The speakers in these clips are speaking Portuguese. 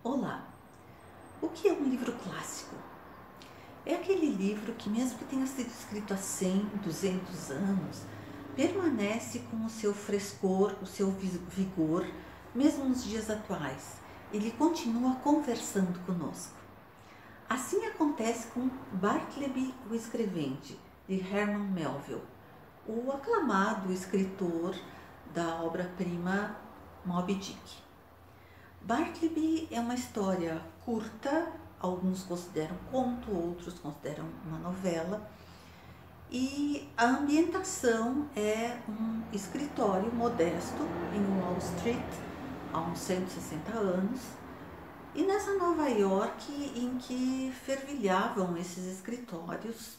Olá! O que é um livro clássico? É aquele livro que, mesmo que tenha sido escrito há 100, 200 anos, permanece com o seu frescor, o seu vigor, mesmo nos dias atuais. Ele continua conversando conosco. Assim acontece com Bartleby o Escrevente, de Herman Melville, o aclamado escritor da obra-prima Moby Dick. Bartleby é uma história curta, alguns consideram conto, outros consideram uma novela, e a ambientação é um escritório modesto em Wall Street, há uns 160 anos, e nessa Nova York em que fervilhavam esses escritórios.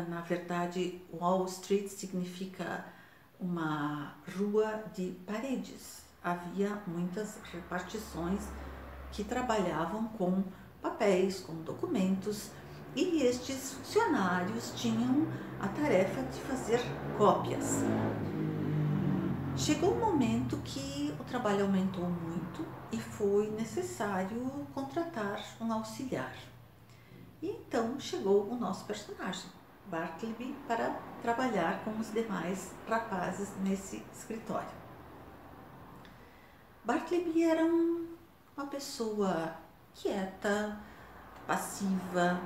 Na verdade, Wall Street significa uma rua de paredes. Havia muitas repartições que trabalhavam com papéis, com documentos, e estes funcionários tinham a tarefa de fazer cópias. Chegou um momento que o trabalho aumentou muito e foi necessário contratar um auxiliar. E então chegou o nosso personagem, Bartleby, para trabalhar com os demais rapazes nesse escritório. Bartleby era uma pessoa quieta, passiva,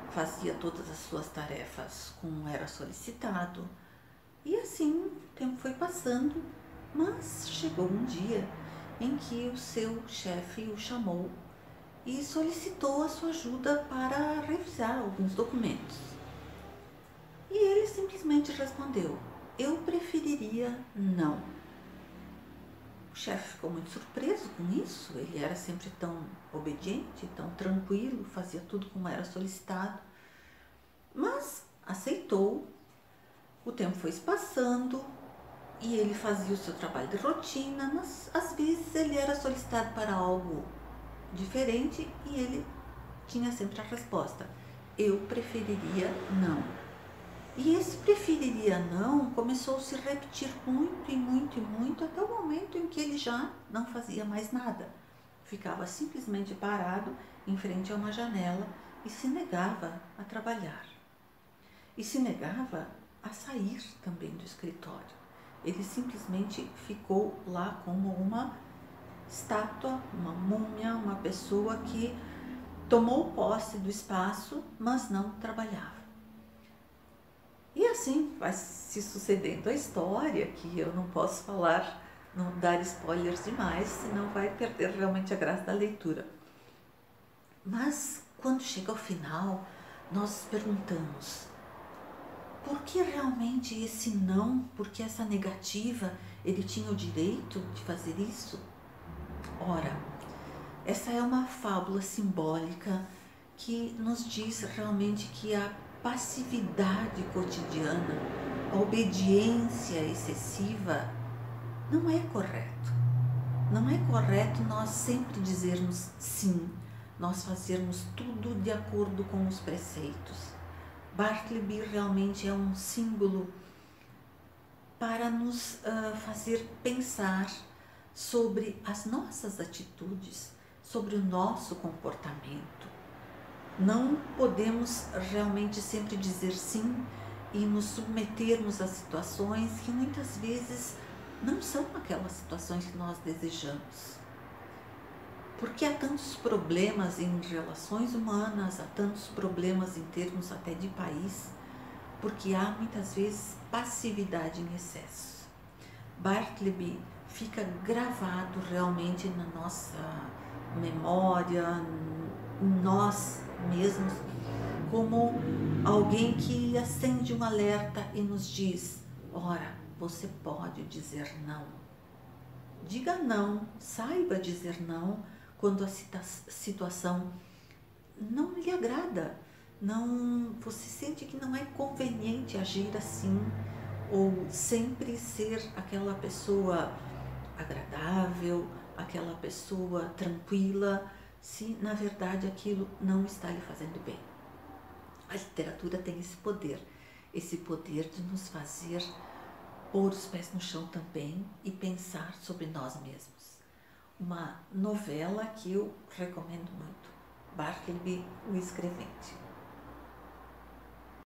fazia todas as suas tarefas como era solicitado. E assim o tempo foi passando, mas chegou um dia em que o seu chefe o chamou e solicitou a sua ajuda para revisar alguns documentos. E ele simplesmente respondeu: "Eu preferiria não." O chefe ficou muito surpreso com isso, ele era sempre tão obediente, tão tranquilo, fazia tudo como era solicitado, mas aceitou. O tempo foi se passando e ele fazia o seu trabalho de rotina, mas às vezes ele era solicitado para algo diferente e ele tinha sempre a resposta: "Eu preferiria não." E esse preferiria não começou a se repetir muito e muito e muito, até o momento em que ele já não fazia mais nada. Ficava simplesmente parado em frente a uma janela e se negava a trabalhar. E se negava a sair também do escritório. Ele simplesmente ficou lá como uma estátua, uma múmia, uma pessoa que tomou posse do espaço, mas não trabalhava. E assim vai se sucedendo a história, que eu não posso falar, não dar spoilers demais, senão vai perder realmente a graça da leitura. Mas quando chega ao final, nós perguntamos: por que realmente esse não? Por que essa negativa? Ele tinha o direito de fazer isso? Ora, essa é uma fábula simbólica que nos diz realmente que a passividade cotidiana, a obediência excessiva não é correto. Não é correto nós sempre dizermos sim, nós fazermos tudo de acordo com os preceitos. Bartleby realmente é um símbolo para nos fazer pensar sobre as nossas atitudes, sobre o nosso comportamento. Não podemos realmente sempre dizer sim e nos submetermos a situações que muitas vezes não são aquelas situações que nós desejamos. Porque há tantos problemas em relações humanas, há tantos problemas em termos até de país, porque há muitas vezes passividade em excesso. Bartleby fica gravado realmente na nossa memória, em nós mesmos, como alguém que acende um alerta e nos diz: ora, você pode dizer não. Diga não, saiba dizer não quando a situação não lhe agrada, não, você sente que não é conveniente agir assim, ou sempre ser aquela pessoa agradável, aquela pessoa tranquila, se na verdade aquilo não está lhe fazendo bem. A literatura tem esse poder de nos fazer pôr os pés no chão também e pensar sobre nós mesmos. uma novela que eu recomendo muito, Bartleby, o Escrevente.